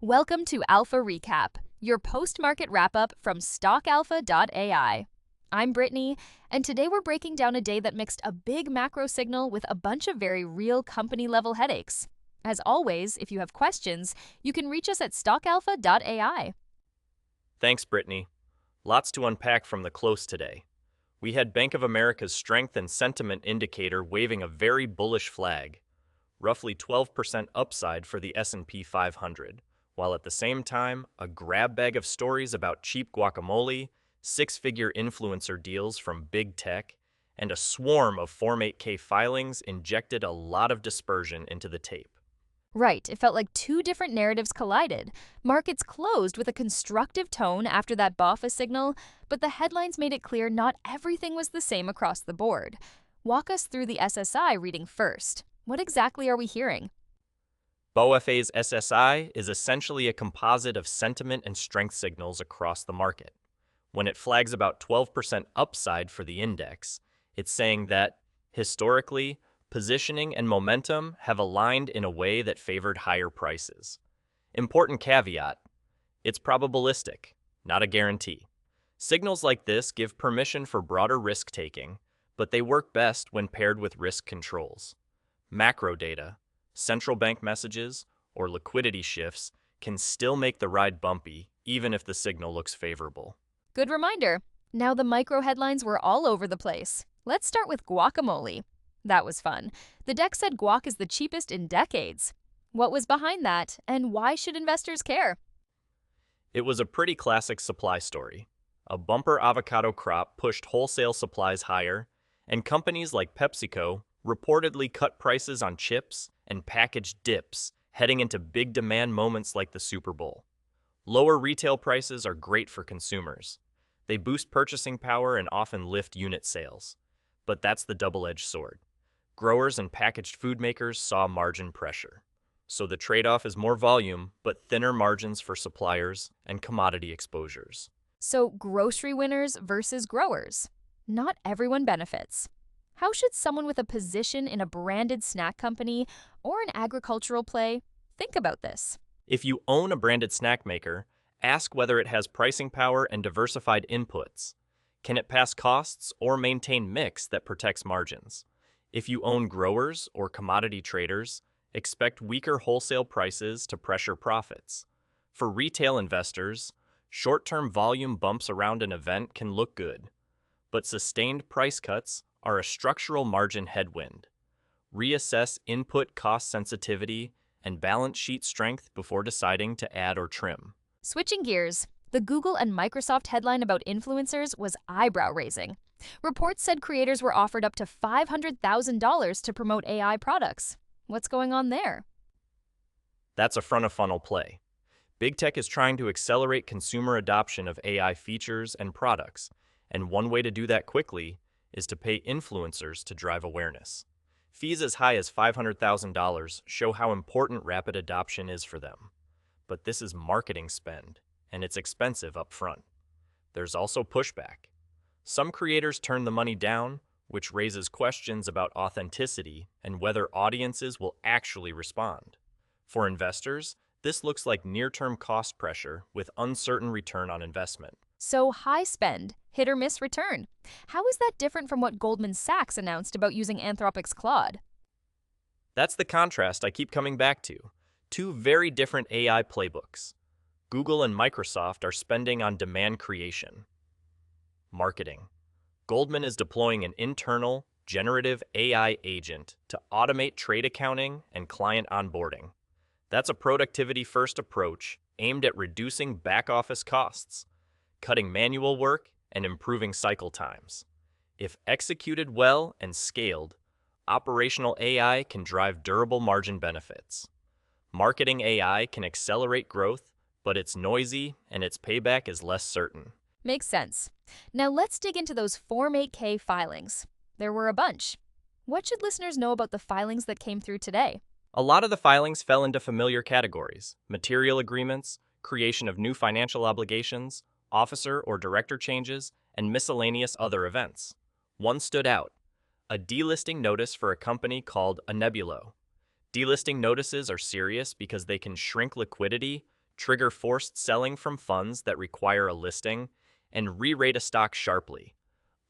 Welcome to Alpha Recap, your post-market wrap-up from stockalpha.ai. I'm Brittany, and today we're breaking down a day that mixed a big macro signal with a bunch of very real company-level headaches. As always, if you have questions, you can reach us at stockalpha.ai. Thanks, Brittany. Lots to unpack from the close today. We had Bank of America's strength and sentiment indicator waving a very bullish flag, roughly 12% upside for the S&P 500, while at the same time, a grab bag of stories about cheap guacamole, six-figure influencer deals from big tech, and a swarm of Form 8K filings injected a lot of dispersion into the tape. Right, it felt like two different narratives collided. Markets closed with a constructive tone after that BofA's signal, but the headlines made it clear not everything was the same across the board. Walk us through the SSI reading first. What exactly are we hearing? BofA's SSI is essentially a composite of sentiment and strength signals across the market. When it flags about 12% upside for the index, it's saying that, historically, positioning and momentum have aligned in a way that favored higher prices. Important caveat: it's probabilistic, not a guarantee. Signals like this give permission for broader risk-taking, but they work best when paired with risk controls. Macro data, central bank messages, or liquidity shifts can still make the ride bumpy, even if the signal looks favorable. Good reminder. Now the micro headlines were all over the place. Let's start with guacamole. That was fun. The deck said guac is the cheapest in decades. What was behind that, and why should investors care? It was a pretty classic supply story. A bumper avocado crop pushed wholesale supplies higher, and companies like PepsiCo reportedly cut prices on chips and packaged dips, heading into big demand moments like the Super Bowl. Lower retail prices are great for consumers. They boost purchasing power and often lift unit sales. But that's the double-edged sword. Growers and packaged food makers saw margin pressure. So the trade-off is more volume, but thinner margins for suppliers and commodity exposures. So, grocery winners versus growers. Not everyone benefits. How should someone with a position in a branded snack company or an agricultural play think about this? If you own a branded snack maker, ask whether it has pricing power and diversified inputs. Can it pass costs or maintain mix that protects margins? If you own growers or commodity traders, expect weaker wholesale prices to pressure profits. For retail investors, short-term volume bumps around an event can look good, but sustained price cuts are a structural margin headwind. Reassess input cost sensitivity and balance sheet strength before deciding to add or trim. Switching gears, the Google and Microsoft headline about influencers was eyebrow-raising. Reports said creators were offered up to $500,000 to promote AI products. What's going on there? That's a front-of-funnel play. Big tech is trying to accelerate consumer adoption of AI features and products, and one way to do that quickly is to pay influencers to drive awareness. Fees as high as $500,000 show how important rapid adoption is for them. But this is marketing spend, and it's expensive up front. There's also pushback. Some creators turn the money down, which raises questions about authenticity and whether audiences will actually respond. For investors, this looks like near-term cost pressure with uncertain return on investment. So high spend, hit or miss return. How is that different from what Goldman Sachs announced about using Anthropic's Claude? That's the contrast I keep coming back to. Two very different AI playbooks. Google and Microsoft are spending on demand creation. Marketing. Goldman is deploying an internal, generative AI agent to automate trade accounting and client onboarding. That's a productivity-first approach aimed at reducing back-office costs, cutting manual work, and improving cycle times. If executed well and scaled, operational AI can drive durable margin benefits. Marketing AI can accelerate growth, but it's noisy and its payback is less certain. Makes sense. Now let's dig into those Form 8K filings. There were a bunch. What should listeners know about the filings that came through today? A lot of the filings fell into familiar categories: material agreements, creation of new financial obligations, officer or director changes, and miscellaneous other events. One stood out: a delisting notice for a company called a Nebulo. Delisting notices are serious because they can shrink liquidity, trigger forced selling from funds that require a listing, and re-rate a stock sharply.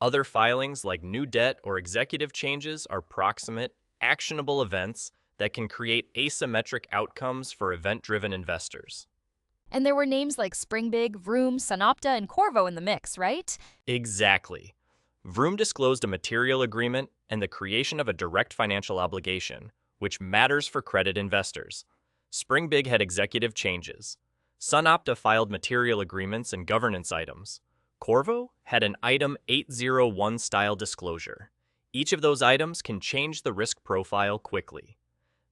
Other filings like new debt or executive changes are proximate, actionable events that can create asymmetric outcomes for event-driven investors. And there were names like Springbig, Vroom, Sanopta, and Corvo in the mix, right? Exactly. Vroom disclosed a material agreement and the creation of a direct financial obligation, which matters for credit investors. Springbig had executive changes. SunOpta filed material agreements and governance items. Corvo had an Item 801 style disclosure. Each of those items can change the risk profile quickly.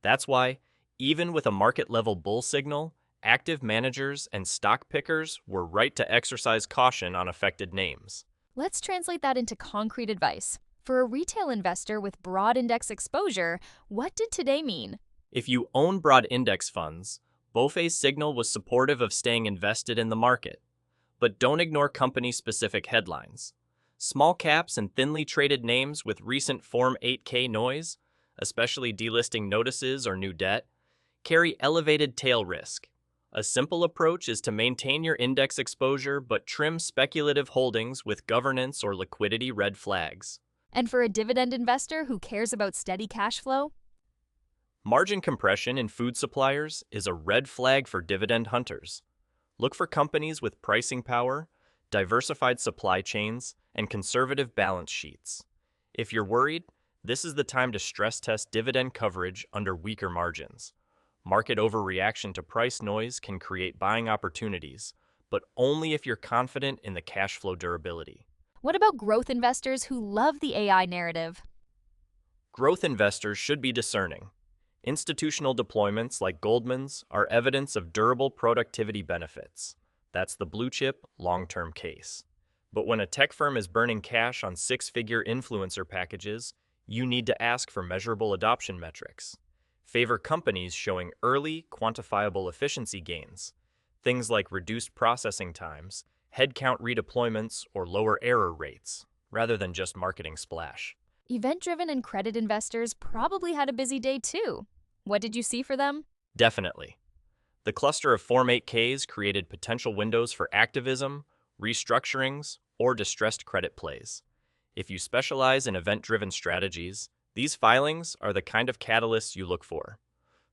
That's why, even with a market-level bull signal, active managers and stock pickers were right to exercise caution on affected names. Let's translate that into concrete advice. For a retail investor with broad index exposure, what did today mean? If you own broad index funds, BofA's signal was supportive of staying invested in the market. But don't ignore company-specific headlines. Small caps and thinly traded names with recent Form 8K noise, especially delisting notices or new debt, carry elevated tail risk. A simple approach is to maintain your index exposure but trim speculative holdings with governance or liquidity red flags. And for a dividend investor who cares about steady cash flow? Margin compression in food suppliers is a red flag for dividend hunters. Look for companies with pricing power, diversified supply chains, and conservative balance sheets. If you're worried, this is the time to stress test dividend coverage under weaker margins. Market overreaction to price noise can create buying opportunities, but only if you're confident in the cash flow durability. What about growth investors who love the AI narrative? Growth investors should be discerning. Institutional deployments like Goldman's are evidence of durable productivity benefits. That's the blue chip, long-term case. But when a tech firm is burning cash on six-figure influencer packages, you need to ask for measurable adoption metrics. Favor companies showing early, quantifiable efficiency gains, things like reduced processing times, headcount redeployments, or lower error rates, rather than just marketing splash. Event-driven and credit investors probably had a busy day too. What did you see for them? Definitely. The cluster of Form 8Ks created potential windows for activism, restructurings, or distressed credit plays. If you specialize in event-driven strategies, these filings are the kind of catalysts you look for.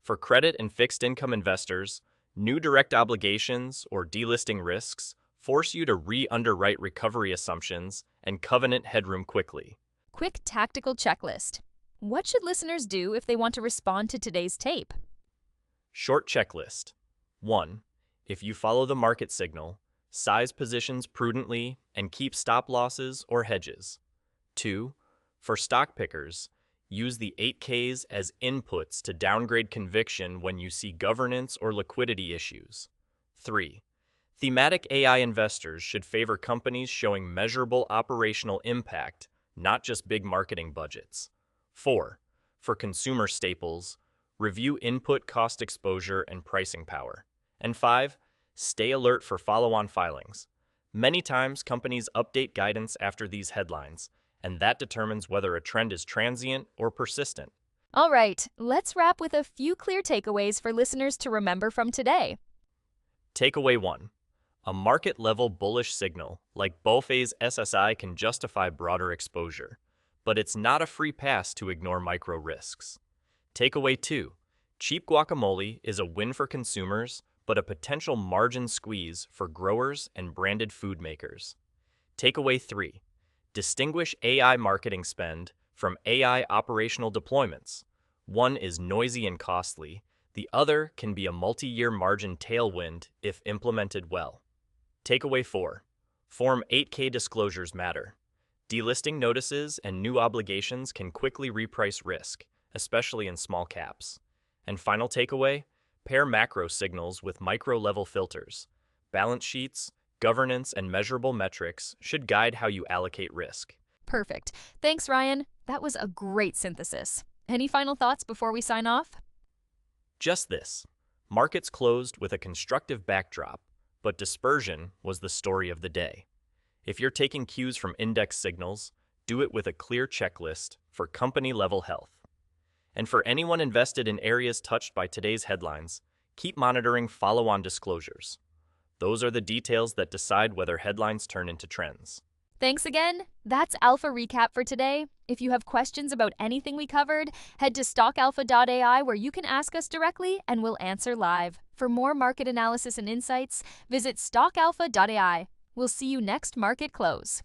For credit and fixed income investors, new direct obligations or delisting risks force you to re-underwrite recovery assumptions and covenant headroom quickly. Quick tactical checklist. What should listeners do if they want to respond to today's tape? Short checklist. 1. If you follow the market signal, size positions prudently and keep stop losses or hedges. 2. For stock pickers, use the 8Ks as inputs to downgrade conviction when you see governance or liquidity issues. 3. Thematic AI investors should favor companies showing measurable operational impact, not just big marketing budgets. 4. For consumer staples, review input cost exposure and pricing power. And 5. Stay alert for follow-on filings. Many times, companies update guidance after these headlines, and that determines whether a trend is transient or persistent. All right, let's wrap with a few clear takeaways for listeners to remember from today. Takeaway 1. A market-level bullish signal like BofA's SSI can justify broader exposure, but it's not a free pass to ignore micro risks. Takeaway 2. Cheap guacamole is a win for consumers, but a potential margin squeeze for growers and branded food makers. Takeaway 3. Distinguish AI marketing spend from AI operational deployments. One is noisy and costly, the other can be a multi-year margin tailwind if implemented well. Takeaway 4. Form 8K disclosures matter. Delisting notices and new obligations can quickly reprice risk, especially in small caps. And final takeaway, pair macro signals with micro-level filters. Balance sheets, governance, and measurable metrics should guide how you allocate risk. Perfect. Thanks, Ryan. That was a great synthesis. Any final thoughts before we sign off? Just this. Markets closed with a constructive backdrop, but dispersion was the story of the day. If you're taking cues from index signals, do it with a clear checklist for company-level health. And for anyone invested in areas touched by today's headlines, Keep monitoring follow-on disclosures. Those are the details that decide whether headlines turn into trends. Thanks again. That's Alpha Recap for today. If you have questions about anything we covered, head to stockalpha.ai where you can ask us directly and we'll answer live. For more market analysis and insights, visit stockalpha.ai. We'll see you next market close.